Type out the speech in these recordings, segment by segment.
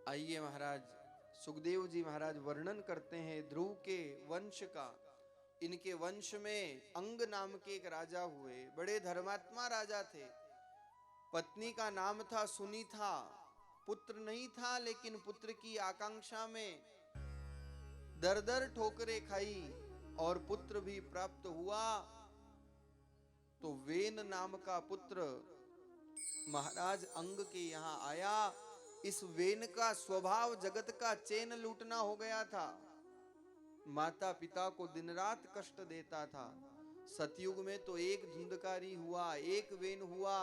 आइए महाराज, सुखदेव जी महाराज वर्णन करते हैं ध्रुव के वंश का। इनके वंश में अंग नाम के एक राजा हुए, बड़े धर्मात्मा राजा थे। पत्नी का नाम था सुनीता। पुत्र नहीं था, लेकिन पुत्र की आकांक्षा में दर दर ठोकरें खाई और पुत्र भी प्राप्त हुआ। तो वेन नाम का पुत्र महाराज अंग के यहाँ आया। इस वेन का स्वभाव जगत का चैन लूटना हो गया था। माता पिता को दिन रात कष्ट देता था। सतयुग में तो एक धुंधकारी हुआ, एक वेन हुआ,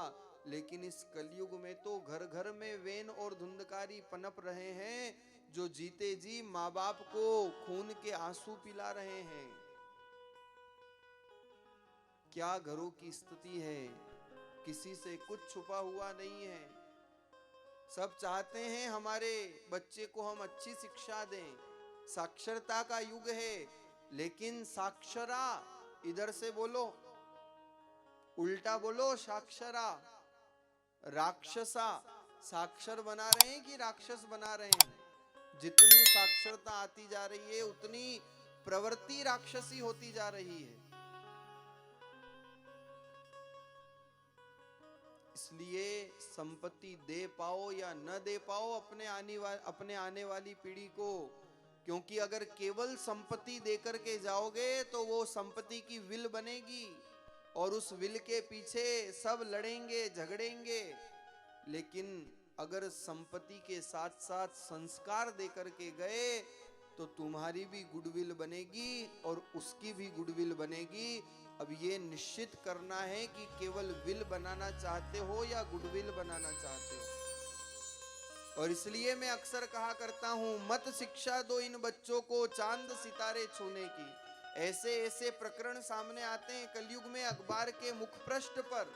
लेकिन इस कलयुग में तो घर घर में वेन और धुंधकारी पनप रहे हैं, जो जीते जी माँ बाप को खून के आंसू पिला रहे हैं। क्या घरों की स्थिति है, किसी से कुछ छुपा हुआ नहीं है। सब चाहते हैं हमारे बच्चे को हम अच्छी शिक्षा दें। साक्षरता का युग है, लेकिन साक्षरा इधर से बोलो, उल्टा बोलो साक्षरा। राक्षसा साक्षर बना रहे हैं कि राक्षस बना रहे हैं? जितनी साक्षरता आती जा रही है, उतनी प्रवृत्ति राक्षसी होती जा रही है। इसलिए संपत्ति दे पाओ या न दे पाओ अपने आने वाली पीढ़ी को, क्योंकि अगर केवल संपत्ति देकर के जाओगे तो वो संपत्ति की विल बनेगी और उस विल के पीछे सब लड़ेंगे झगड़ेंगे। लेकिन अगर संपत्ति के साथ साथ संस्कार देकर के गए तो तुम्हारी भी गुडविल बनेगी और उसकी भी गुडविल बनेगी। अब ये निश्चित करना है कि केवल विल बनाना चाहते हो या गुडविल बनाना चाहते हो। और इसलिए मैं अक्सर कहा करता हूं, मत शिक्षा दो इन बच्चों को चांद सितारे छूने की। ऐसे ऐसे प्रकरण सामने आते हैं कलयुग में। अखबार के मुखपृष्ठ पर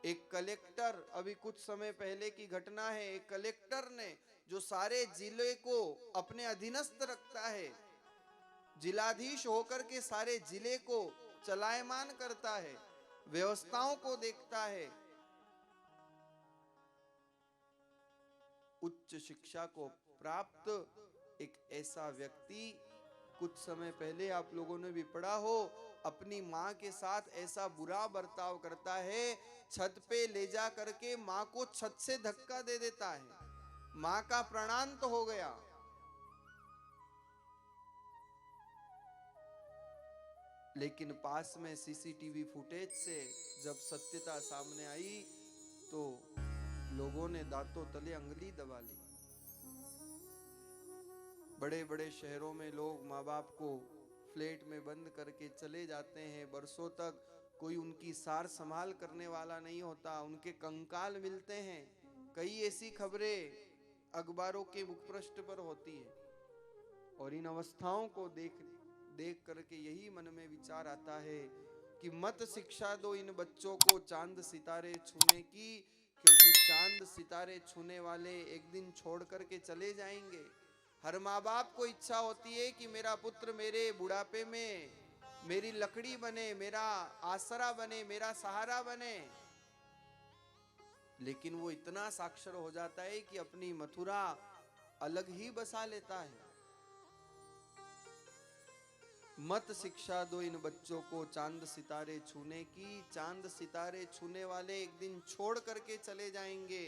एक कलेक्टर, अभी कुछ समय पहले की घटना है, एक कलेक्टर ने जो सारे जिले को अपने अधीनस्थ रखता है, जिलाधीश होकर के सारे जिले को चलायमान करता है, व्यवस्थाओं को देखता है, उच्च शिक्षा को प्राप्त एक ऐसा व्यक्ति, कुछ समय पहले आप लोगों ने भी पढ़ा हो, अपनी मां के साथ ऐसा बुरा बर्ताव करता है, छत पे ले जा करके मां को छत से धक्का दे देता है। मां का प्राणांत हो गया। लेकिन पास में सीसीटीवी फुटेज से जब सत्यता सामने आई तो लोगों ने दांतों तले अंगुली दबा ली। बड़े बड़े शहरों में लोग माँ बाप को फ्लैट में बंद करके चले जाते हैं, बरसों तक कोई उनकी सार संभाल करने वाला नहीं होता, उनके कंकाल मिलते हैं। कई ऐसी खबरें अखबारों के मुखपृष्ठ पर होती है और इन अवस्थाओं को देख करके यही मन में विचार आता है कि मत शिक्षा दो इन बच्चों को चांद सितारे छूने की, क्योंकि चांद सितारे छूने वाले एक दिन छोड़ करके चले जाएंगे। हर माँ बाप को इच्छा होती है कि मेरा पुत्र मेरे बुढ़ापे में मेरी लकड़ी बने, मेरा आसरा बने, मेरा सहारा बने। लेकिन वो इतना साक्षर हो जाता है कि अपनी मथुरा अलग ही बसा लेता है। मत शिक्षा दो इन बच्चों को चांद सितारे छूने की, चांद सितारे छूने वाले एक दिन छोड़ करके चले जाएंगे।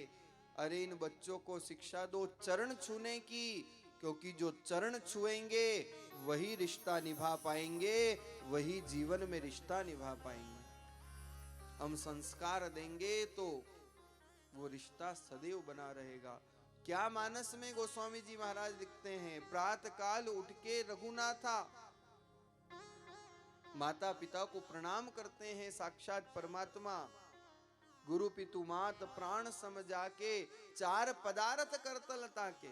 अरे इन बच्चों को शिक्षा दो चरण छूने की, क्योंकि जो चरण छुएंगे वही रिश्ता निभा पाएंगे, वही जीवन में रिश्ता निभा पाएंगे। हम संस्कार देंगे तो वो रिश्ता सदैव बना रहेगा। क्या मानस में गोस्वामी जी महाराज लिखते हैं, प्रातः काल उठ के रघुनाथा माता पिता को प्रणाम करते हैं। साक्षात परमात्मा गुरु पितु मात प्राण सम जाके, चार पदार्थ करतलता के।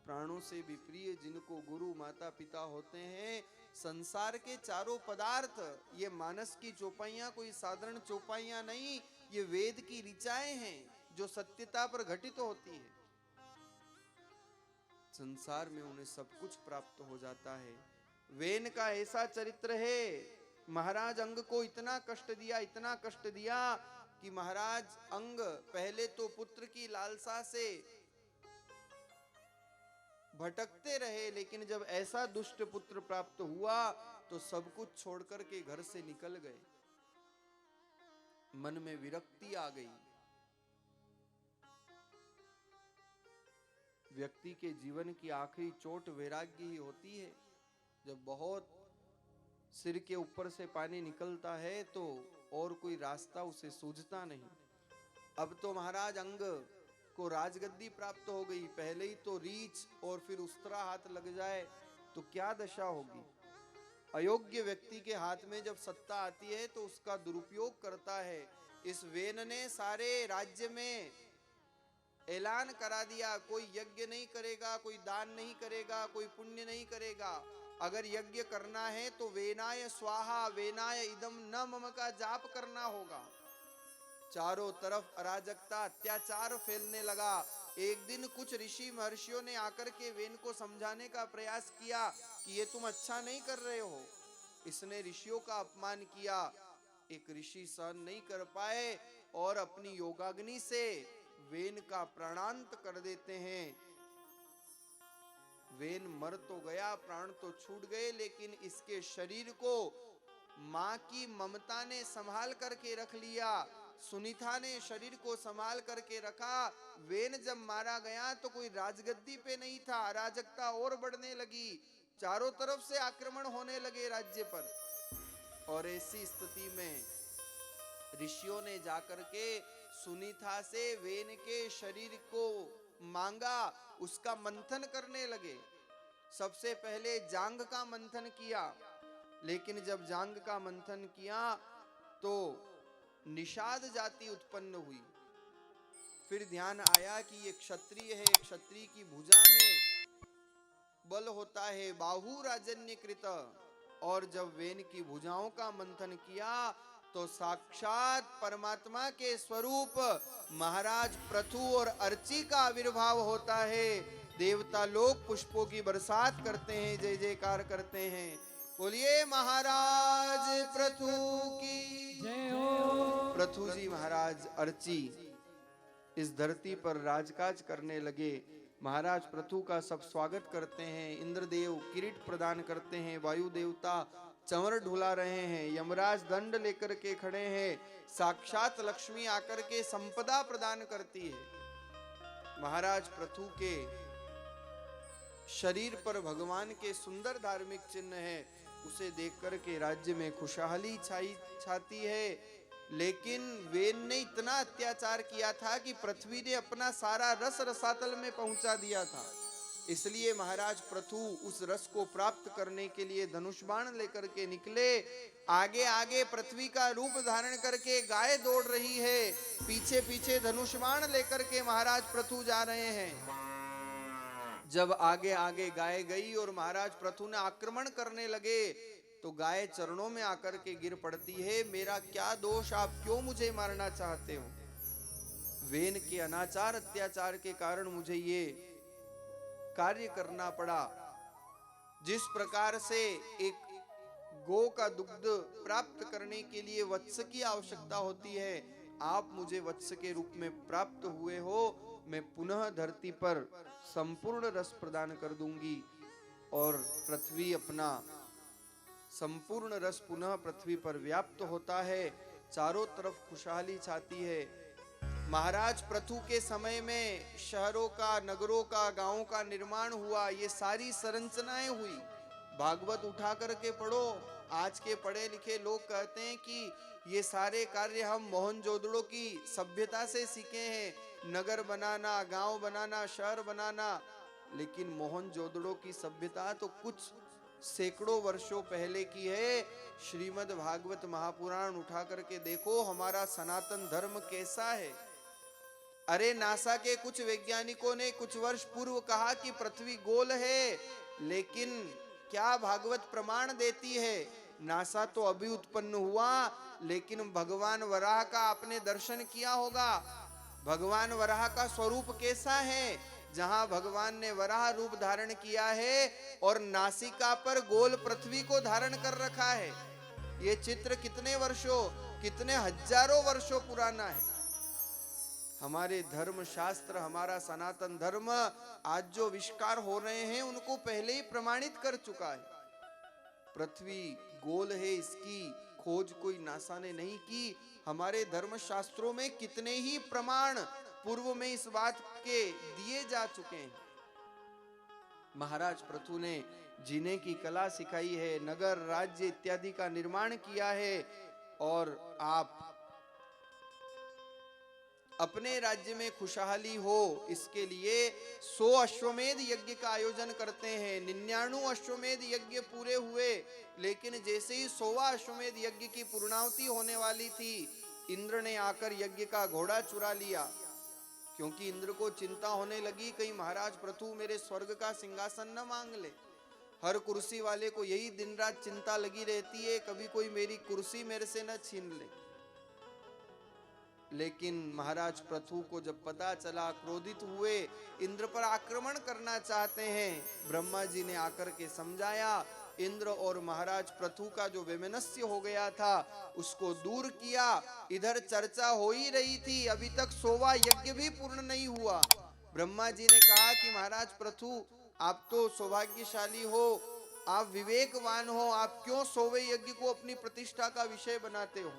प्राणों से भी प्रिय जिनको गुरु माता पिता होते हैं, संसार के चारों पदार्थ, ये मानस की चौपाइयां कोई साधारण चौपाइयां नहीं, ये वेद की ऋचाएं हैं जो सत्यता पर घटित होती है। संसार में उन्हें सब कुछ प्राप्त हो जाता है। वेन का ऐसा चरित्र है, महाराज अंग को इतना कष्ट दिया, इतना कष्ट दिया कि महाराज अंग पहले तो पुत्र की लालसा से भटकते रहे, लेकिन जब ऐसा दुष्ट पुत्र प्राप्त हुआ तो सब कुछ छोड़कर के घर से निकल गए। मन में विरक्ति आ गई। व्यक्ति के जीवन की आखिरी चोट वैराग्य ही होती है। जब बहुत सिर के ऊपर से पानी निकलता है तो और कोई रास्ता उसे सूझता नहीं। अब तो महाराज अंग को राजगद्दी प्राप्त हो गई, पहले ही तो रीछ और फिर उस्तरा हाथ लग जाए तो क्या दशा होगी। अयोग्य व्यक्ति के हाथ में जब सत्ता आती है तो उसका दुरुपयोग करता है। इस वेन ने सारे राज्य में ऐलान करा दिया, कोई यज्ञ नहीं करेगा, कोई दान नहीं करेगा, कोई पुण्य नहीं करेगा। अगर यज्ञ करना है तो वेनाय स्वाहा वेनाय इदम न मम का जाप करना होगा। चारों तरफ अराजकता अत्याचार फैलने लगा। एक दिन कुछ ऋषि महर्षियों ने आकर के वेन को समझाने का प्रयास किया कि ये तुम अच्छा नहीं कर रहे हो। इसने ऋषियों का अपमान किया। एक ऋषि सहन नहीं कर पाए और अपनी योगाग्नि से वेन का प्राणांत कर देते हैं। वेन मर तो गया, प्राण तो छूट गए, लेकिन इसके शरीर को मां की ममता ने संभाल करके रख लिया। सुनीता ने शरीर को संभाल करके रखा। वेन जब मारा गया तो कोई राजगद्दी पे नहीं था। अराजकता और बढ़ने लगी, चारों तरफ से आक्रमण होने लगे राज्य पर। और ऐसी स्थिति में ऋषियों ने जाकर के सुनीता से वेन के शरीर को मांगा, उसका मंथन करने लगे। सबसे पहले जांग का मंथन किया, लेकिन जब जांग का मंथन किया तो निषाद जाति उत्पन्न हुई। फिर ध्यान आया कि ये क्षत्रिय है, क्षत्रिय की भुजा में बल होता है, बाहु राजन्यकृत। और जब वेन की भुजाओं का मंथन किया तो साक्षात परमात्मा के स्वरूप महाराज पृथु और अर्ची का आविर्भाव होता है। देवता लोग पुष्पों की बरसात करते हैं, जय जयकार करते हैं। बोलिए महाराज पृथु की जय हो। पृथु जी महाराज अर्ची इस धरती पर राजकाज करने लगे। महाराज पृथु का सब स्वागत करते हैं। इंद्रदेव किरीट प्रदान करते हैं, वायु देवता चंवर ढुला रहे हैं, यमराज दंड लेकर के खड़े हैं, साक्षात लक्ष्मी आकर के संपदा प्रदान करती है। महाराज पृथु के शरीर पर भगवान के सुंदर धार्मिक चिन्ह है, उसे देख करके राज्य में खुशहाली छाती है। लेकिन वेन ने इतना अत्याचार किया था कि पृथ्वी ने अपना सारा रस रसातल में पहुंचा दिया था। इसलिए महाराज पृथु उस रस को प्राप्त करने के लिए धनुष बाण लेकर के निकले। आगे आगे पृथ्वी का रूप धारण करके गाय दौड़ रही है, पीछे पीछे धनुष बाण लेकर के महाराज पृथु जा रहे हैं। जब आगे आगे गाय गई और महाराज पृथु ने आक्रमण करने लगे तो गाय चरणों में आकर के गिर पड़ती है। मेरा क्या दोष, आप क्यों मुझे मारना चाहते हो? वेन के अनाचार अत्याचार के कारण मुझे ये कार्य करना पड़ा। जिस प्रकार से एक गौ का दुग्ध प्राप्त करने के लिए वत्स की आवश्यकता होती है, आप मुझे वत्स के रूप में प्राप्त हुए हो। मैं पुनः धरती पर संपूर्ण रस प्रदान कर दूंगी और पृथ्वी अपना संपूर्ण रस पुनः पृथ्वी पर व्याप्त होता है। चारों तरफ खुशहाली छाती है। महाराज पृथु के समय में शहरों का, नगरों का, गांवों का निर्माण हुआ। ये सारी संरचनाएं हुई। भागवत उठा करके पढ़ो। आज के पढ़े लिखे लोग कहते हैं कि ये सारे कार्य हम मोहनजोदड़ो की सभ्यता से सीखे हैं, नगर बनाना, गांव बनाना, शहर बनाना। लेकिन मोहनजोदड़ो की सभ्यता तो कुछ सैकड़ों वर्षों पहले की है। श्रीमद् भागवत महापुराण उठा करके देखो, हमारा सनातन धर्म कैसा है। अरे नासा के कुछ वैज्ञानिकों ने कुछ वर्ष पूर्व कहा कि पृथ्वी गोल है, लेकिन क्या भागवत प्रमाण देती है? नासा तो अभी उत्पन्न हुआ, लेकिन भगवान वराह का आपने दर्शन किया होगा। भगवान वराह का स्वरूप कैसा है? जहां भगवान ने वराह रूप धारण किया है और नासिका पर गोल पृथ्वी को धारण कर रखा है। ये चित्र कितने वर्षों कितने हजारों वर्षों पुराना है। हमारे धर्म शास्त्र, हमारा सनातन धर्म आज जो विष्कार हो रहे हैं उनको पहले ही प्रमाणित कर चुका है। पृथ्वी गोल है, इसकी खोज कोई नासा ने नहीं की। हमारे धर्म शास्त्रों में कितने ही प्रमाण पूर्व में इस बात के दिए जा चुके हैं। महाराज पृथु ने जीने की कला सिखाई है, नगर राज्य इत्यादि का निर्माण किया है, और आप अपने राज्य में खुशहाली हो इसके लिए 100 अश्वमेध यज्ञ का आयोजन करते हैं। 99 अश्वमेध यज्ञ पूरे हुए, लेकिन जैसे ही 100वां अश्वमेध यज्ञ की पूर्णाहुति होने वाली थी, इंद्र ने आकर यज्ञ का घोड़ा चुरा लिया। क्योंकि इंद्र को चिंता होने लगी, कहीं महाराज पृथु मेरे स्वर्ग का सिंहासन न मांग ले। हर कुर्सी वाले को यही दिन रात चिंता लगी रहती है, कभी कोई मेरी कुर्सी मेरे से न छीन ले। लेकिन महाराज पृथु को जब पता चला, क्रोधित हुए, इंद्र पर आक्रमण करना चाहते हैं। ब्रह्मा जी ने आकर के समझाया, इंद्र और महाराज पृथु का जो वैमनस्य हो गया था उसको दूर किया। इधर चर्चा हो ही रही थी, अभी तक 100वां यज्ञ भी पूर्ण नहीं हुआ। ब्रह्मा जी ने कहा कि महाराज पृथु, आप तो सौभाग्यशाली हो, आप विवेकवान हो, आप क्यों 100वें यज्ञ को अपनी प्रतिष्ठा का विषय बनाते हो?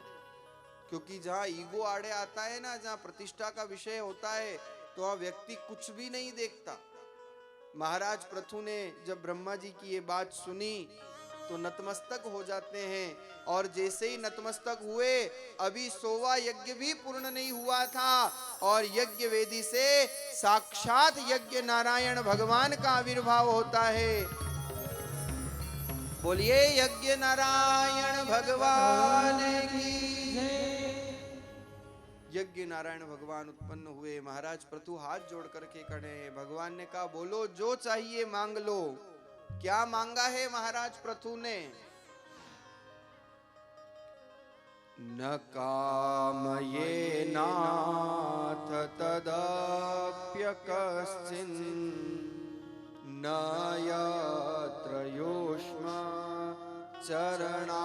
क्योंकि जहाँ ईगो आड़े आता है ना, जहाँ प्रतिष्ठा का विषय होता है, तो वह व्यक्ति कुछ भी नहीं देखता। महाराज पृथु ने जब ब्रह्मा जी की ये बात सुनी तो नतमस्तक हो जाते हैं, और जैसे ही नतमस्तक हुए, अभी 100वां यज्ञ भी पूर्ण नहीं हुआ था, और यज्ञ वेदी से साक्षात यज्ञ नारायण भगवान का आविर्भाव होता है। बोलिए यज्ञ नारायण भगवान की। यज्ञ नारायण भगवान उत्पन्न हुए। महाराज पृथु हाथ जोड़ करके खड़े। भगवान ने कहा, बोलो जो चाहिए मांग लो। क्या मांगा है महाराज पृथु ने? न कामये नाथ तदप्य कश्चिन् न यत्र योष्म चरणाम्बुजास्व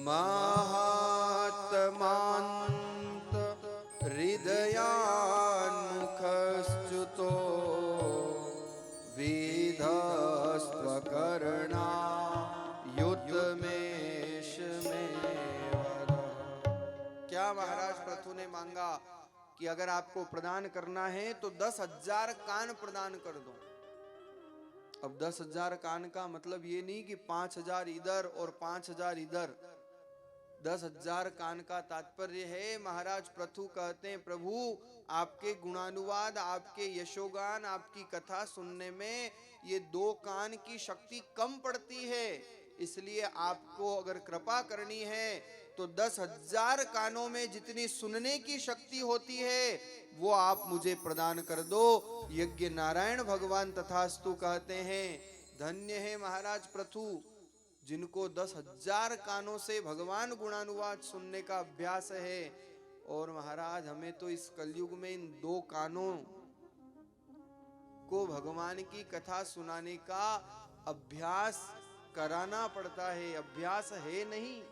महात्मान्त हृदयान्मुखश्च्युतो विधस्त्वकर्णा युद्धमेश में वद। क्या महाराज पृथु ने मांगा कि अगर आपको प्रदान करना है तो 10,000 कान प्रदान कर दो। अब 10,000 कान का मतलब ये नहीं कि 5,000 इधर और 5,000 इधर। 10,000 कान का तात्पर्य है, महाराज पृथु कहते हैं, प्रभु आपके गुणानुवाद, आपके यशोगान, आपकी कथा सुनने में ये 2 कान की शक्ति कम पड़ती है। इसलिए आपको अगर कृपा करनी है तो 10,000 कानों में जितनी सुनने की शक्ति होती है वो आप मुझे प्रदान कर दो। यज्ञ नारायण भगवान तथास्तु कहते हैं, धन्य है महाराज पृथु जिनको 10,000 कानों से भगवान गुणानुवाद सुनने का अभ्यास है। और महाराज हमें तो इस कलयुग में इन 2 कानों को भगवान की कथा सुनाने का अभ्यास कराना पड़ता है, अभ्यास है नहीं।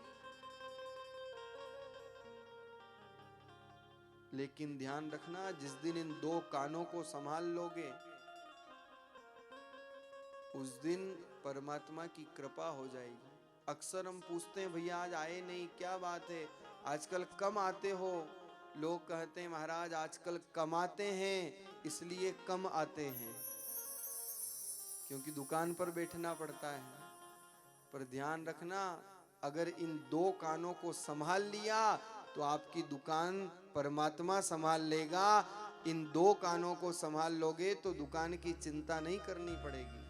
लेकिन ध्यान रखना, जिस दिन इन 2 कानों को संभाल लोगे उस दिन परमात्मा की कृपा हो जाएगी। अक्सर हम पूछते हैं, भैया आज आए नहीं, क्या बात है, आजकल कम आते हो? लोग कहते हैं, महाराज आजकल कमाते हैं इसलिए कम आते हैं, क्योंकि दुकान पर बैठना पड़ता है। पर ध्यान रखना, अगर इन 2 कानों को संभाल लिया तो आपकी दुकान परमात्मा संभाल लेगा। इन 2 कानों को संभाल लोगे तो दुकान की चिंता नहीं करनी पड़ेगी।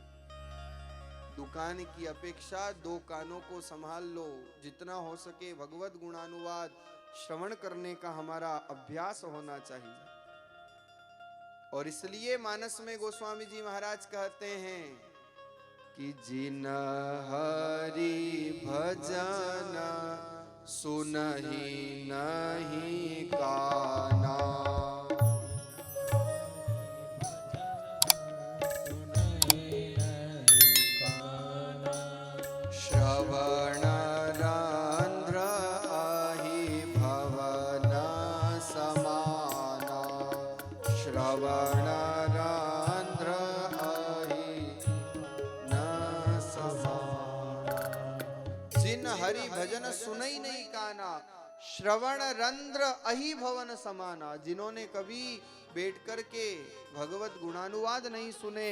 दुकान की अपेक्षा 2 कानों को संभाल लो। जितना हो सके भगवत गुणानुवाद श्रवण करने का हमारा अभ्यास होना चाहिए। और इसलिए मानस में गोस्वामी जी महाराज कहते हैं कि जिन हरि भजन सुनहि नहीं काना, श्रवण श्रवण रंध्र अहि न समाना। जिन हरि भजन सुनई नहीं काना, श्रवण रंध्र अहि भवन समाना। जिन्होंने कभी बैठ कर के भगवत गुणानुवाद नहीं सुने,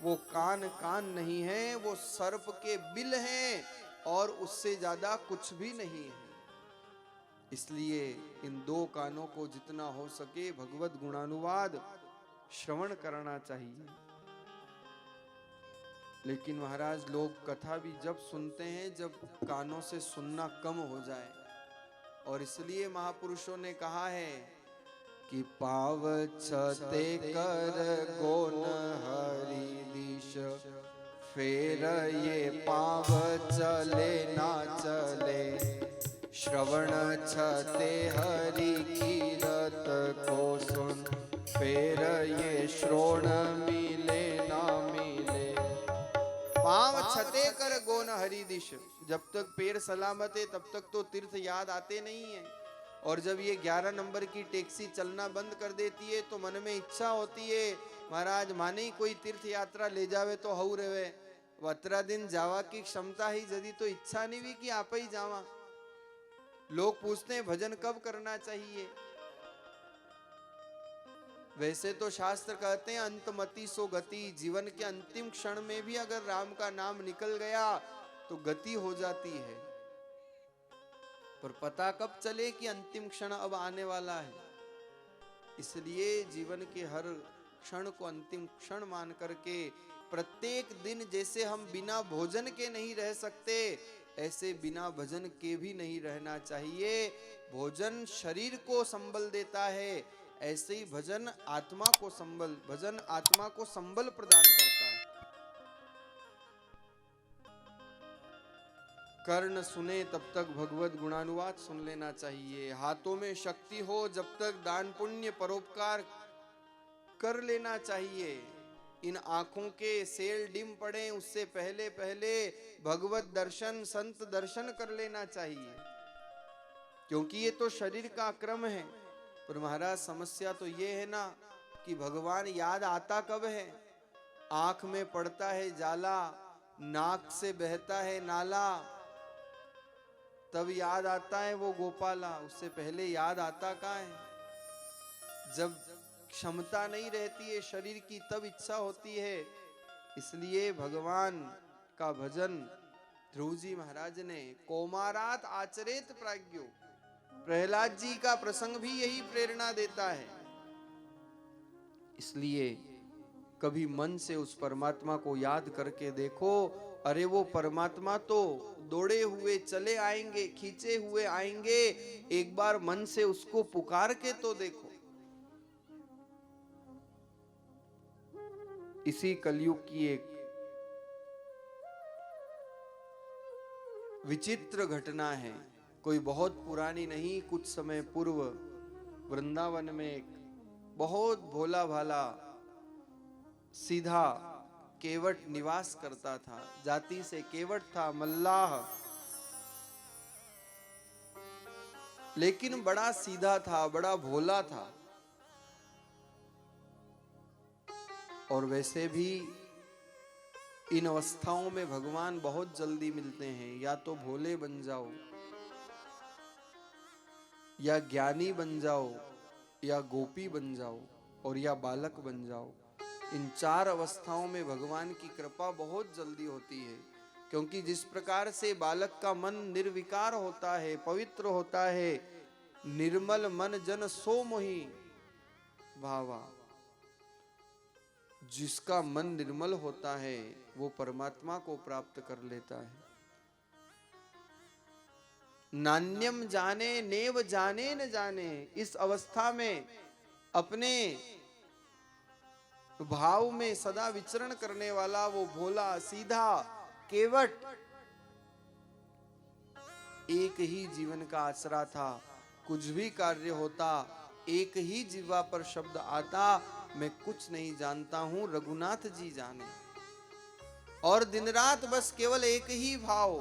वो कान कान नहीं है, वो सर्प के बिल हैं और उससे ज्यादा कुछ भी नहीं है। इसलिए इन दो कानों को जितना हो सके भगवत गुणानुवाद श्रवण करना चाहिए। लेकिन महाराज लोग कथा भी जब सुनते हैं जब कानों से सुनना कम हो जाए, और इसलिए महापुरुषों ने कहा है कि पाव छते कर गोन हरि दिश, फेर ये पाव चले ना चले, श्रवण छते हरि कीरत को सुन, फेर ये श्रोण मिले ना मिले। पांव छते कर गोन हरि दिश, जब तक पैर सलामत है तब तक तो तीर्थ याद आते नहीं है, और जब ये 11 नंबर की टैक्सी चलना बंद कर देती है तो मन में इच्छा होती है महाराज माने ही कोई तीर्थ यात्रा ले जावे तो हऊ रहे। 17 दिन जावा की क्षमता ही जदी तो इच्छा नहीं हुई कि आप ही जावा। लोग पूछते हैं भजन कब करना चाहिए। वैसे तो शास्त्र कहते हैं अंतमति सो गति, जीवन के अंतिम क्षण में भी अगर राम का नाम निकल गया तो गति हो जाती है, पर पता कब चले कि अंतिम क्षण अब आने वाला है। इसलिए जीवन के हर क्षण को अंतिम क्षण मान करके प्रत्येक दिन जैसे हम बिना भोजन के नहीं रह सकते, ऐसे बिना भजन के भी नहीं रहना चाहिए। भोजन शरीर को संबल देता है, ऐसे ही भजन आत्मा को संबल प्रदान करता है। कर्ण सुने तब तक भगवत गुणानुवाद सुन लेना चाहिए। हाथों में शक्ति हो जब तक दान पुण्य परोपकार कर लेना चाहिए। इन आंखों के सेल डिम पड़े उससे पहले पहले भगवत दर्शन संत दर्शन कर लेना चाहिए, क्योंकि ये तो शरीर का क्रम है। पर महाराज समस्या तो ये है ना कि भगवान याद आता कब है? आंख में पड़ता है जाला, नाक से बहता है नाला, तब याद आता है वो गोपाला। उससे पहले याद आता कहाँ है? जब क्षमता नहीं रहती है शरीर की तब इच्छा होती है। इसलिए भगवान का भजन ध्रुव जी महाराज ने कौमारात आचरेत प्राज्ञो, प्रहलाद जी का प्रसंग भी यही प्रेरणा देता है। इसलिए कभी मन से उस परमात्मा को याद करके देखो, अरे वो परमात्मा तो दौड़े हुए चले आएंगे, खींचे हुए आएंगे, एक बार मन से उसको पुकार के तो देखो। इसी कलयुग की एक विचित्र घटना है, कोई बहुत पुरानी नहीं, कुछ समय पूर्व वृंदावन में एक बहुत भोला भाला सीधा केवट निवास करता था। जाति से केवट था, मल्लाह, लेकिन बड़ा सीधा था, बड़ा भोला था। और वैसे भी इन अवस्थाओं में भगवान बहुत जल्दी मिलते हैं। या तो भोले बन जाओ, या ज्ञानी बन जाओ, या गोपी बन जाओ, और या बालक बन जाओ। इन 4 अवस्थाओं में भगवान की कृपा बहुत जल्दी होती है, क्योंकि जिस प्रकार से बालक का मन निर्विकार होता है, पवित्र होता है, निर्मल मन जन सो मोहि भावा, जिसका मन निर्मल होता है वो परमात्मा को प्राप्त कर लेता है। नान्यम जाने नेव जाने न जाने, इस अवस्था में अपने भाव में सदा विचरण करने वाला वो भोला सीधा केवट एक ही जीवन का आसरा था। कुछ भी कार्य होता एक ही जीवा पर शब्द आता, मैं कुछ नहीं जानता हूं रघुनाथ जी जाने। और दिन रात बस केवल एक ही भाव।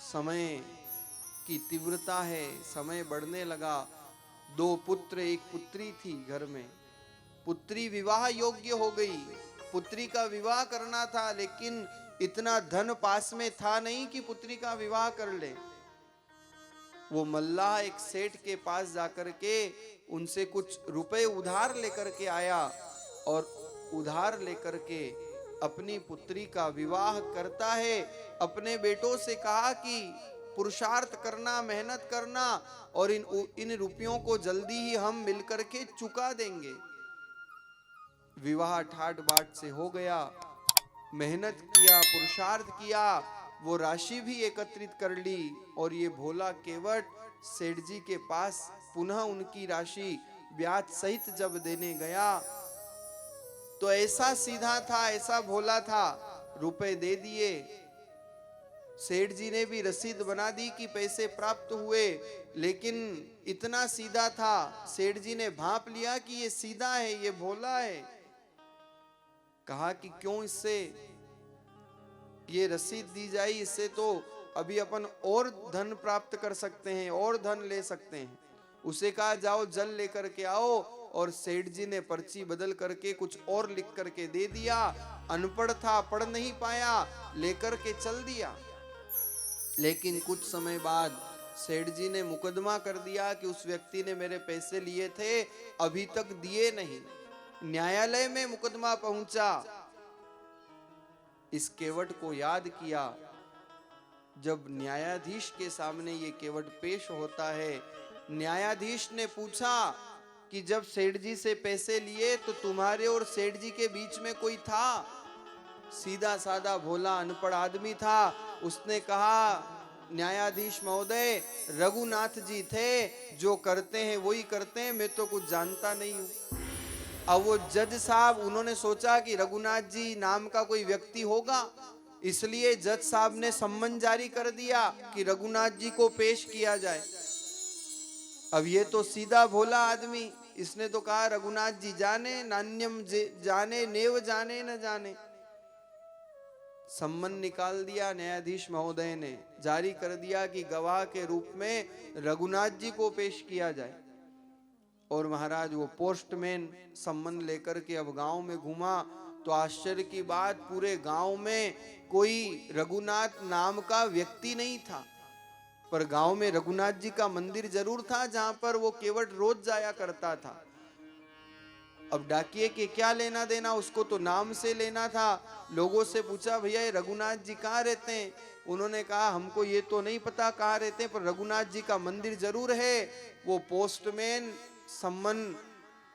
समय की तीव्रता है, समय बढ़ने लगा, 2 पुत्र 1 पुत्री थी घर में। पुत्री विवाह योग्य हो गई, पुत्री का विवाह करना था, लेकिन इतना धन पास में था नहीं कि पुत्री का विवाह कर ले। वो मल्लाह एक सेठ के पास जाकर के उनसे कुछ रुपए उधार लेकर के आया और उधार लेकर के अपनी पुत्री का विवाह करता है। अपने बेटों से कहा कि पुरुषार्थ करना, मेहनत करना और इन रुपयों को जल्दी ही हम मिलकर के चुका देंगे। विवाह ठाट बाट से हो गया, मेहनत किया, पुरुषार्थ किया, वो राशि भी एकत्रित कर ली और ये भोला केवट सेठ जी के पास पुनः उनकी राशि ब्याज सहित जब देने गया तो ऐसा सीधा था, ऐसा भोला था, रुपए दे दिए। सेठ जी ने भी रसीद बना दी कि पैसे प्राप्त हुए, लेकिन इतना सीधा था, सेठ जी ने भांप लिया कि ये सीधा है, ये भोला है। कहा कि क्यों इससे ये रसीद दी जाए, इससे तो अभी अपन और धन प्राप्त कर सकते हैं, और धन ले सकते हैं। उसे कहा जाओ जल लेकर के आओ, और सेठ जी ने पर्ची बदल करके कुछ और लिख करके दे दिया। अनपढ़ था, पढ़ नहीं पाया, लेकर के चल दिया। लेकिन कुछ समय बाद सेठ जी ने मुकदमा कर दिया कि उस व्यक्ति ने मेरे पैसे लिए थे, अभी तक दिए नहीं। न्यायालय में मुकदमा पहुंचा। इस केवट को याद किया। जब न्यायाधीश के सामने ये केवट पेश होता है, न्यायाधीश ने पूछा कि जब सेठ जी से पैसे लिए तो तुम्हारे और सेठ जी के बीच में कोई था? सीधा साधा भोला अनपढ़ आदमी था। उसने कहा, न्यायाधीश महोदय, रघुनाथ जी थे, जो करते हैं वही करते हैं, मैं तो कुछ जानता नहीं हूं। अब वो जज साहब, उन्होंने सोचा कि रघुनाथ जी नाम का कोई व्यक्ति होगा, इसलिए जज साहब ने सम्मन जारी कर दिया कि रघुनाथ जी को पेश किया जाए। अब ये तो सीधा भोला आदमी, इसने तो कहा रघुनाथ जी जाने, नान्यम जाने, नेव जाने न जाने। सम्मन निकाल दिया न्यायाधीश महोदय ने, जारी कर दिया कि गवाह के रूप में रघुनाथ जी को पेश किया जाए। और महाराज वो पोस्टमैन सम्मन लेकर के अब गांव में घूमा तो आश्चर्य की बात, पूरे गांव में कोई रघुनाथ नाम का व्यक्ति नहीं था। पर गांव में रघुनाथ जी का मंदिर जरूर था, जहां पर वो केवट रोज जाया करता था। अब डाकिए के क्या लेना देना, उसको तो नाम से लेना था। लोगों से पूछा, भैया ये रघुनाथ जी कहाँ रहते हैं? उन्होंने कहा, हमको ये तो नहीं पता कहाँ रहते हैं, पर रघुनाथ जी का मंदिर जरूर है। वो पोस्टमैन सम्मन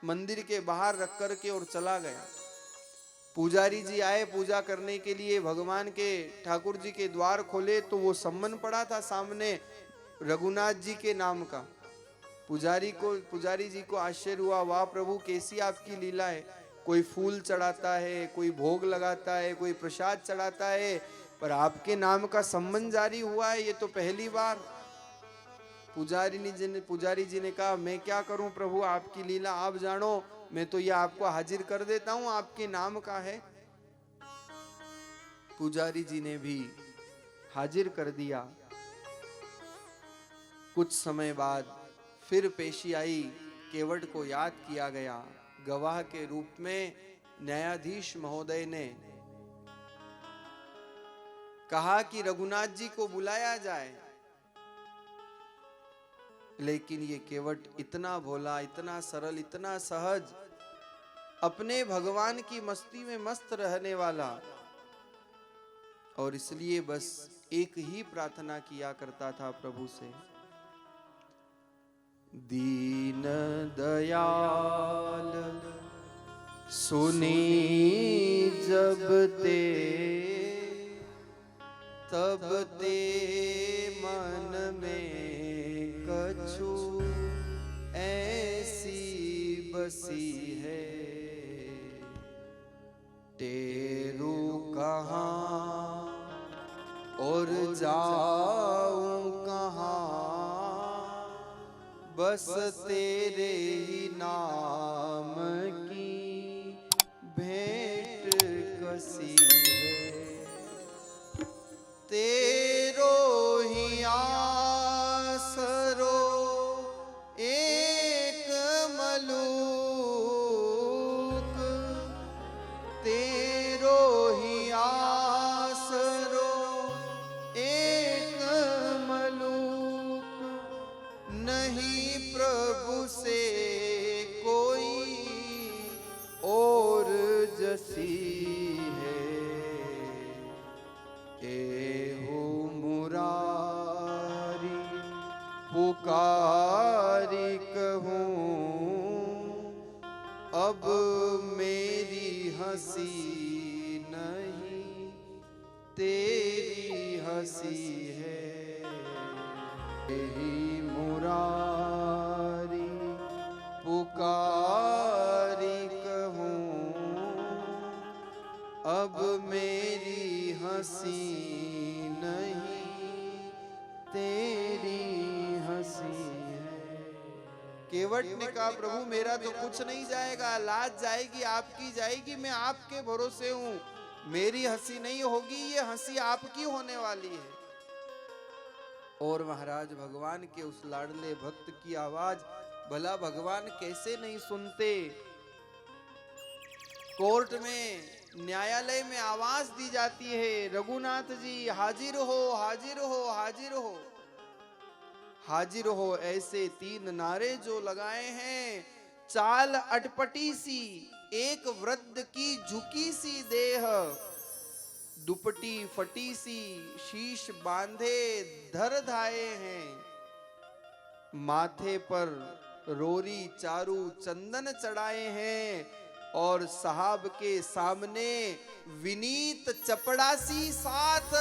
मंदिर के बाहर रख करके और चला गया। पुजारी जी आए पूजा करने के लिए, भगवान के ठाकुर जी के द्वार खोले तो वो सम्मन पड़ा था सामने रघुनाथ जी के नाम का। पुजारी जी को आश्चर्य हुआ, वाह प्रभु, कैसी आपकी लीला है। कोई फूल चढ़ाता है, कोई भोग लगाता है, कोई प्रसाद चढ़ाता है, पर आपके नाम का सम्मन जारी हुआ है, ये तो पहली बार। पुजारी जी ने कहा, मैं क्या करूं प्रभु, आपकी लीला आप जानो, मैं तो ये आपको हाजिर कर देता हूं, आपके नाम का है। पुजारी जी ने भी हाजिर कर दिया। कुछ समय बाद फिर पेशी आई, केवट को याद किया गया। गवाह के रूप में न्यायाधीश महोदय ने कहा कि रघुनाथ जी को बुलाया जाए, लेकिन ये केवट इतना भोला, इतना सरल, इतना सहज, अपने भगवान की मस्ती में मस्त रहने वाला, और इसलिए बस एक ही प्रार्थना किया करता था प्रभु से, दीन दयाल सुनी जब ते, तब ते मन में कछु ऐसी बसी है, टेरू कहाँ और जाऊं कहाँ, बस तेरे ही नाम की भेंट कसी है, तेरो ही आसरो एक नहीं प्रभु से कोई और जसी है। एहो मुरारी पुकारी कहूँ, अब मेरी हंसी नहीं तेरी हंसी है। यही मुरारी पुकारी कहूँ, अब मेरी हंसी नहीं तेरी हंसी है। केवट ने कहा प्रभु मेरा तो कुछ नहीं जाएगा, लाज जाएगी आपकी जाएगी, मैं आपके भरोसे हूँ, मेरी हंसी नहीं होगी, ये हंसी आपकी होने वाली है। और महाराज भगवान के उस लाडले भक्त की आवाज भला भगवान कैसे नहीं सुनते। कोर्ट में न्यायालय में आवाज दी जाती है, रघुनाथ जी हाजिर हो हाजिर हो हाजिर हो हाजिर हो। ऐसे 3 नारे जो लगाए हैं, चाल अटपटी सी, एक वृद्ध की झुकी सी देह, दुपटी फटी सी, शीश बांधे धर धाये हैं, माथे पर रोरी चारू चंदन चढ़ाए हैं, और साहब के सामने विनीत चपड़ासी साथ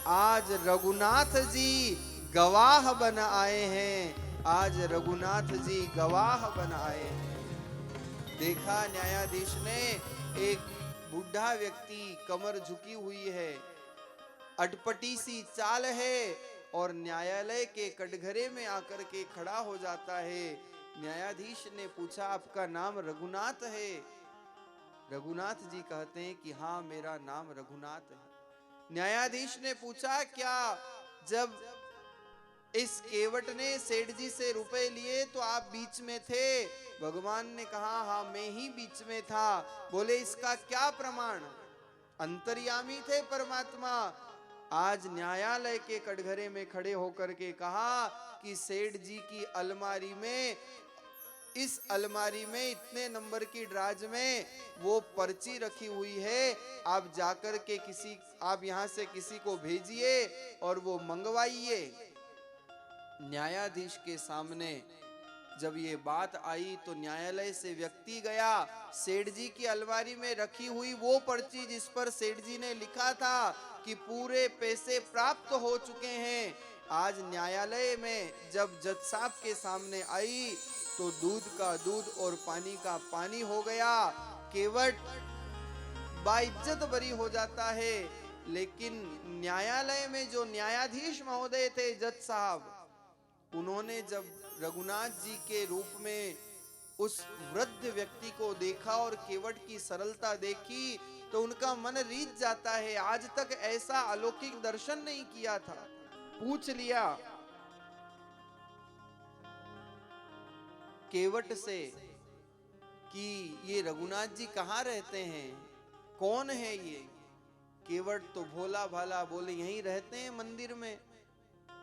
आज रघुनाथ जी गवाह बन आए हैं। आज रघुनाथ जी गवाह बन आए हैं। देखा न्यायाधीश ने एक बुढ़ा व्यक्ति, कमर झुकी हुई है, अटपटी सी चाल है, और न्यायालय के कटघरे में आकर के खड़ा हो जाता है। न्यायाधीश ने पूछा आपका नाम रघुनाथ है? रघुनाथ जी कहते हैं कि हाँ मेरा नाम रघुनाथ है। न्यायाधीश ने पूछा क्या जब इस केवट ने सेठ जी से रुपए लिए तो आप बीच में थे? भगवान ने कहा हाँ मैं ही बीच में था। बोले इसका क्या प्रमाण? अंतर्यामी थे परमात्मा। आज न्यायालय के कटघरे में खड़े होकर के कहा कि सेठ जी की अलमारी में, इस अलमारी में इतने नंबर की ड्राज में वो पर्ची रखी हुई है, आप जाकर के आप यहां से किसी को भेजिए और वो मंगवाइए। न्यायाधीश के सामने जब ये बात आई तो न्यायालय से व्यक्ति गया, सेठ जी की अलमारी में रखी हुई वो पर्ची जिस पर सेठ जी ने लिखा था कि पूरे पैसे प्राप्त हो चुके हैं, आज न्यायालय में जब जज साहब के सामने आई तो दूध का दूध और पानी का पानी हो गया। केवट बाइज्जत बरी हो जाता है। लेकिन न्यायालय में जो न्यायाधीश महोदय थे, जज साहब, उन्होंने जब रघुनाथ जी के रूप में उस वृद्ध व्यक्ति को देखा और केवट की सरलता देखी तो उनका मन रीझ जाता है। आज तक ऐसा अलौकिक दर्शन नहीं किया था। पूछ लिया केवट से कि ये रघुनाथ जी कहाँ रहते हैं, कौन है ये? केवट तो भोला भाला बोले यहीं रहते हैं मंदिर में।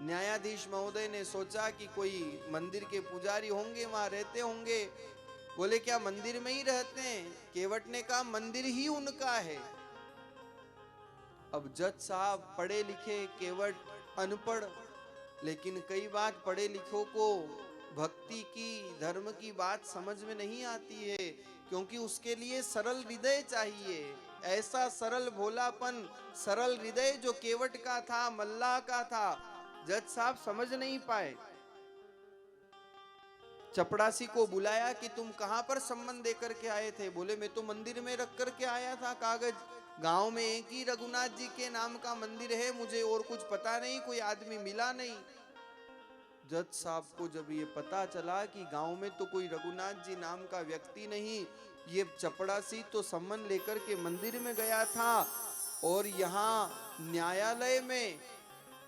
न्यायाधीश महोदय ने सोचा कि कोई मंदिर के पुजारी होंगे, वहां रहते होंगे। बोले क्या मंदिर में ही रहते हैं? केवट ने कहा मंदिर ही उनका है। अब जज साहब पढ़े लिखे, केवट अनपढ़, लेकिन कई बात पढ़े लिखों को भक्ति की, धर्म की बात समझ में नहीं आती है, क्योंकि उसके लिए सरल हृदय चाहिए। ऐसा सरल भोलापन, सरल हृदय जो केवट का था, मल्लाह का था, जज साहब समझ नहीं पाए। चपड़ासी को बुलाया कि तुम कहां पर संबंध देकर के आए थे? बोले मैं तो मंदिर में रख करके आया था कागज। गांव में एक ही रघुनाथ जी के नाम का मंदिर है, मुझे और कुछ पता नहीं, कोई आदमी मिला नहीं। जज साहब को जब ये पता चला कि गांव में तो कोई रघुनाथ जी नाम का व्यक्ति नहीं, ये चपड़ासी तो सम्मन लेकर के मंदिर में गया था और यहाँ न्यायालय में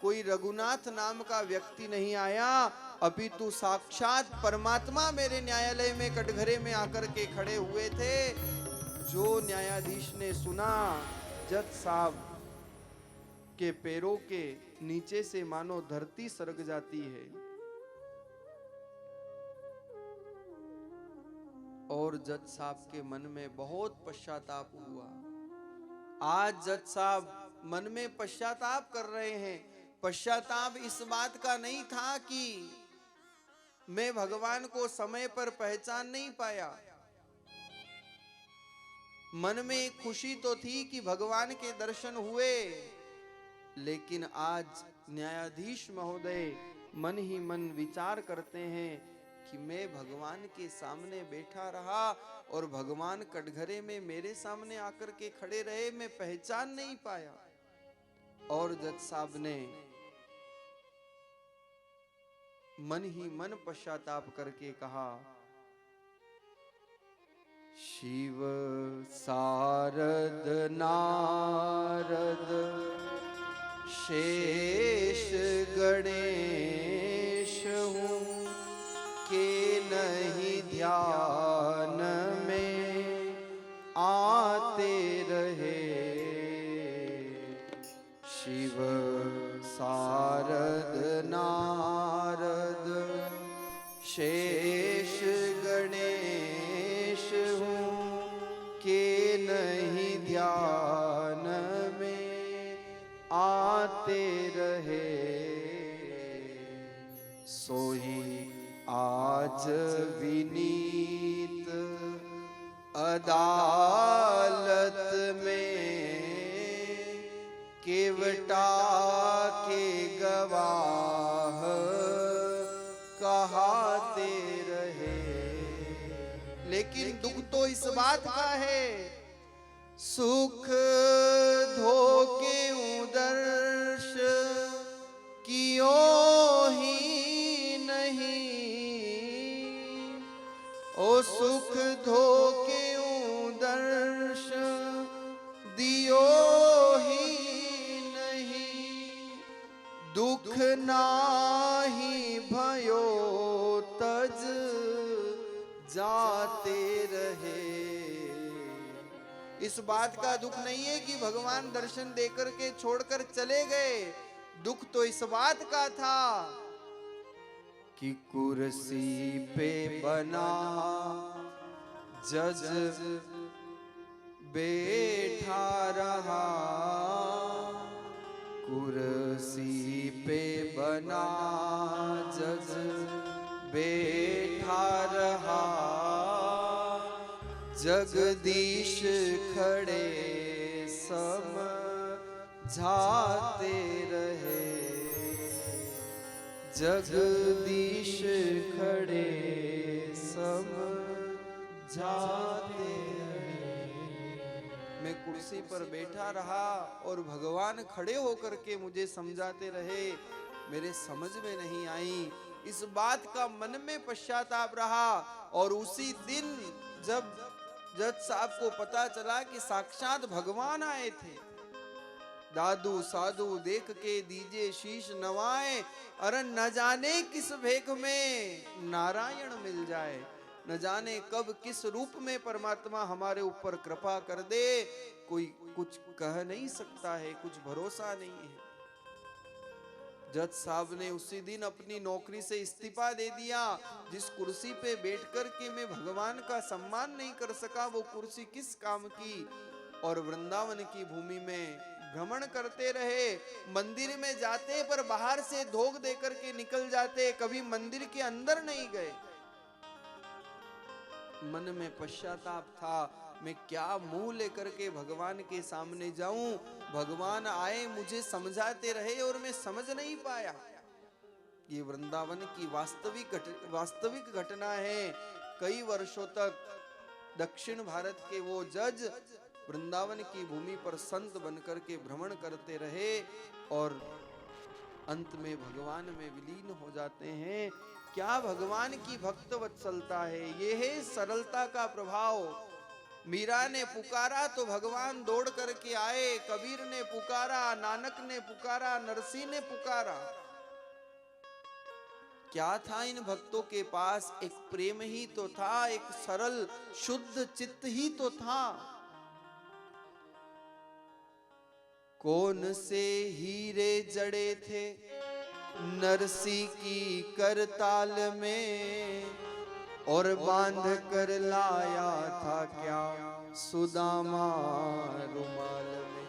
कोई रघुनाथ नाम का व्यक्ति नहीं आया, अपितु साक्षात परमात्मा मेरे न्यायालय में कटघरे में आकर के खड़े हुए थे। जो न्यायाधीश ने सुना, जज साहब के पैरों के नीचे से मानो धरती सरक जाती है। और जज साहब के मन में बहुत पश्चाताप हुआ। आज जज साहब मन में पश्चाताप कर रहे हैं। पश्चाताप इस बात का नहीं था कि मैं भगवान को समय पर पहचान नहीं पाया। मन में एक खुशी तो थी कि भगवान के दर्शन हुए, लेकिन आज न्यायाधीश महोदय मन ही मन विचार करते हैं कि मैं भगवान के सामने बैठा रहा और भगवान कटघरे में मेरे सामने आकर के खड़े रहे, मैं पहचान नहीं पाया। और जज साहब ने मन ही मन पश्चाताप करके कहा, शिव सारद नारद शेष गणेश हूँ के नहीं ध्यान में आते रहे। शिव सारद नारद शेष गणेश हूँ के नहीं ध्यान में आते रहे। सोही आज विनीत अदालत में केवटा के गवाह कहाते रहे। लेकिन दुख तो इस बात का है, सुख धोके उदर्श कियो ही नहीं। ओ सुख धोके उदर्श दियो ही नहीं। दुख नाही भयो तज जाते रहे। इस बात का दुख नहीं है कि भगवान दर्शन देकर के छोड़कर चले गए। दुख तो इस बात का था कि कुर्सी पे बना जज बैठा रहा। कुर्सी पे बना जज बैठा रहा। जगदीश खड़े समझाते रहे। जगदीश खड़े समझाते रहे। मैं कुर्सी पर बैठा रहा और भगवान खड़े होकर के मुझे समझाते रहे, मेरे समझ में नहीं आई। इस बात का मन में पश्चाताप रहा। और उसी दिन जब जज साहब को पता चला कि साक्षात भगवान आए थे, दादू साधु देख के दीजे शीश नवाए। अरे न जाने किस भेख में नारायण मिल जाए, न जाने कब किस रूप में परमात्मा हमारे ऊपर कृपा कर दे, कोई कुछ कह नहीं सकता है, कुछ भरोसा नहीं है। जज साहब ने उसी दिन अपनी नौकरी से इस्तीफा दे दिया। जिस कुर्सी पे बैठकर के मैं भगवान का सम्मान नहीं कर सका, वो कुर्सी किस काम की। और वृंदावन की भूमि में भ्रमण करते रहे। मंदिर में जाते पर बाहर से धोख देकर के निकल जाते, कभी मंदिर के अंदर नहीं गए। मन में पश्चाताप था, मैं क्या मुंह लेकर के भगवान के सामने जाऊं। भगवान आए, मुझे समझाते रहे और मैं समझ नहीं पाया। ये वृंदावन की वास्तविक घटना है। कई वर्षों तक दक्षिण भारत के वो जज वृंदावन की भूमि पर संत बनकर के भ्रमण करते रहे और अंत में भगवान में विलीन हो जाते हैं। क्या भगवान की भक्त वत्सलता है, ये है सरलता का प्रभाव। मीरा ने पुकारा तो भगवान दौड़ करके आए, कबीर ने पुकारा, नानक ने पुकारा, नरसिंह ने पुकारा। क्या था इन भक्तों के पास? एक प्रेम ही तो था, एक सरल शुद्ध चित्त ही तो था। कौन से हीरे जड़े थे नरसी की करताल में, और बांध कर लाया था क्या सुदामा रुमाल में।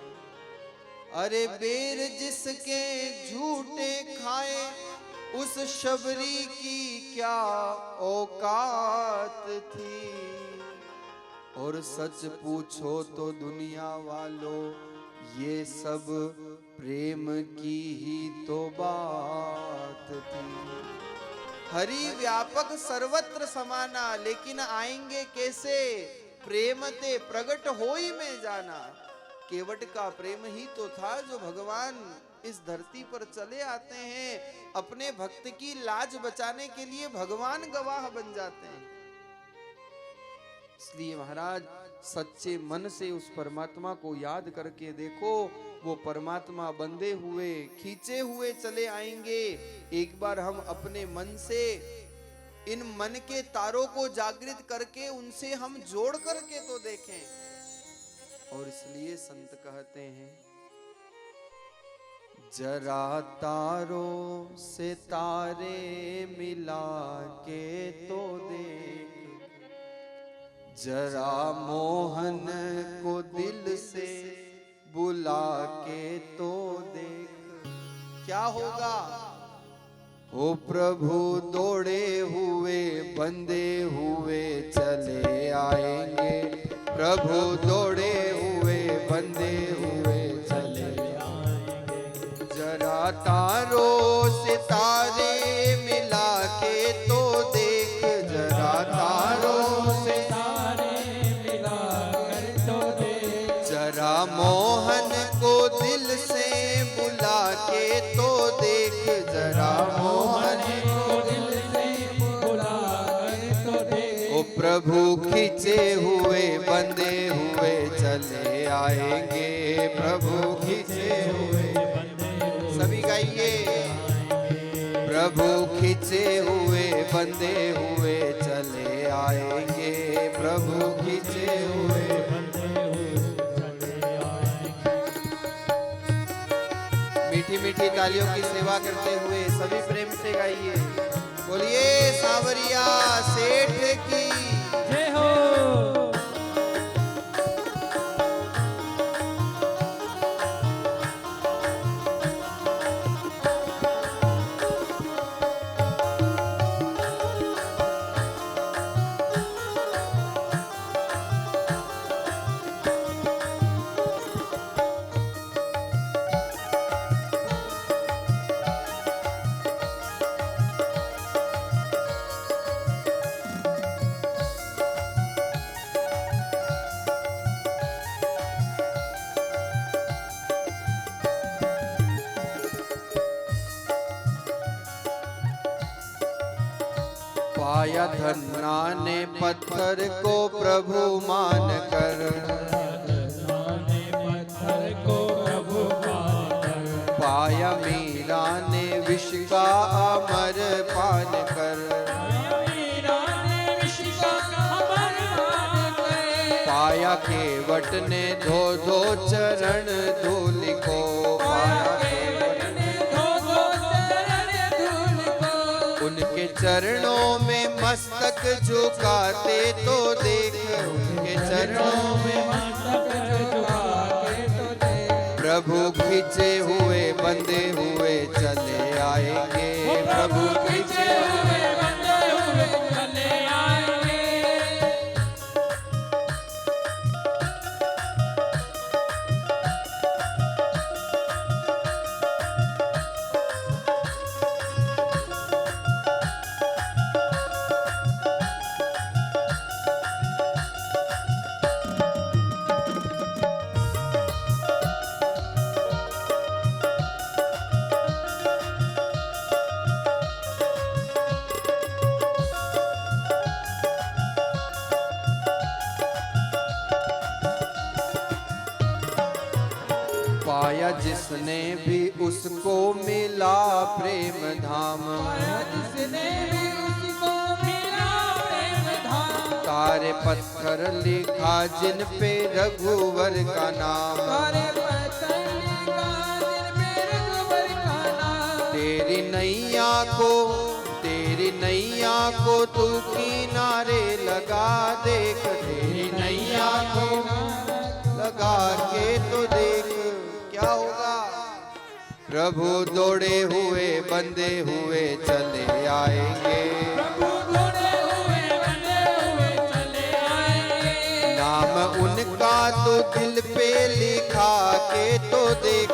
अरे बेर जिसके झूठे खाए उस शबरी की क्या औकात थी। और सच पूछो तो दुनिया वालों ये सब प्रेम की ही तो बात थी। हरि व्यापक सर्वत्र समाना, लेकिन आएंगे कैसे? प्रेम ते प्रगट होई में जाना। केवट का प्रेम ही तो था जो भगवान इस धरती पर चले आते हैं, अपने भक्त की लाज बचाने के लिए भगवान गवाह बन जाते हैं। इसलिए महाराज सच्चे मन से उस परमात्मा को याद करके देखो, वो परमात्मा बंधे हुए खींचे हुए चले आएंगे। एक बार हम अपने मन से इन मन के तारों को जागृत करके उनसे हम जोड़ करके तो देखें। और इसलिए संत कहते हैं, जरा तारों से तारे मिला के तो देख, जरा मोहन को दिल से बुला के तो देख। क्या होगा? ओ प्रभु दौड़े हुए बंधे हुए चले आएंगे, प्रभु दौड़े हुए बंधे हुए चले आएंगे। जरा तारों से तारे मिला के तो देख, जरा तारों से मोहन को दिल से बुला के तो देख, जरा मोहन को दिल से बुला के तो देख। ओ प्रभु खींचे हुए बंधे हुए चले आएंगे, प्रभु खींचे हुए सभी गाइए। प्रभु खींचे हुए बंधे हुए चले आएंगे, प्रभु खींचे हुए मीठी मीठी तालियों की सेवा करते हुए सभी प्रेम से गाइए। बोलिए सांवरिया सेठ की जय हो। पाया धन्ना ने पत्थर को प्रभु मान कर, पाया मीरा ने विष का अमर पान कर, पाया केवट ने धो धो चरण धूल को, पाया उनके चरणों में मस्तक झुकाते तो देख, उनके चरणों में मस्तक झुकाते तो देख। प्रभु खींचे हुए बंधे हुए चले आएंगे, प्रभु खींचे हुए बंधे हुए चले आएंगे। पाया जिसने भी उसको मिला प्रेम धाम, जिसने भी उसको मिला प्रेम धाम। तारे पत्थर लिखा जिन पे रघुवर का नाम, तारे पत्थर लिखा जिन पे रघुवर का नाम। तेरी नैया को तेरी तेरी नैया को तू किनारे लगा देख, तेरी नैया को लगा के तो देख क्या होगा। प्रभु दौड़े हुए बंधे हुए चले आएंगे, प्रभु दौड़े हुए बंधे हुए चले आएंगे। नाम उनका तो दिल पे लिखा के तो देख,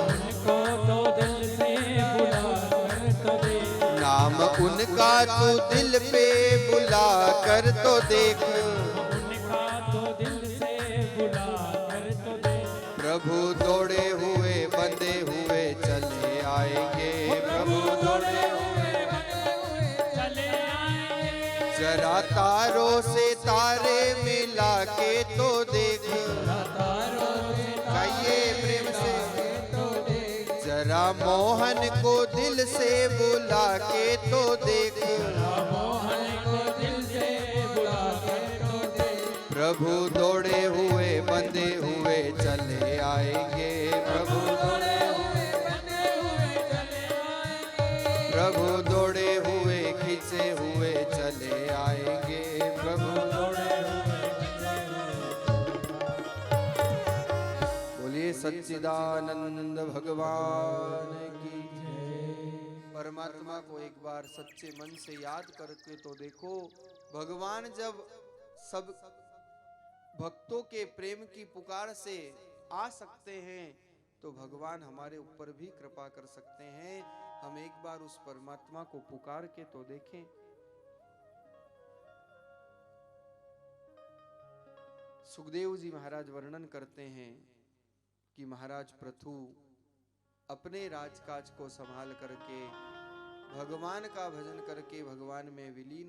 उनको तो दिल से बुला कर तो देख, नाम उनका तो दिल पे बुला कर तो देख। उनका तो दिल से बुला कर तो देख। प्रभु दौड़े हुए बंधे हुए चले आएंगे, प्रभु दौड़े हुए बंधे हुए चले आएंगे। जरा तारों से तारे मिला के तो देख, तारों से गाइए प्रेम से। तो देख, जरा मोहन को दिल से बुला के तो देख, मोहन को दिल से बुला कर तो देख। प्रभु दौड़े हुए बंधे हुए चले आएंगे, प्रभु दौड़े हुए बंधे हुए चले आएंगे। प्रभु दौड़े हुए खींचे हुए चले आएंगे, प्रभु दौड़े हुए बोलिए सच्चिदानंद भगवान की जय। परमात्मा को एक बार सच्चे मन से याद करके तो देखो, भगवान जब सब भक्तों के प्रेम की पुकार से आ सकते हैं तो भगवान हमारे ऊपर भी कृपा कर सकते हैं। हम एक बार उस परमात्मा को पुकार के तो देखें। सुखदेव जी महाराज वर्णन करते हैं कि महाराज पृथु अपने राजकाज को संभाल करके भगवान का भजन करके भगवान में विलीन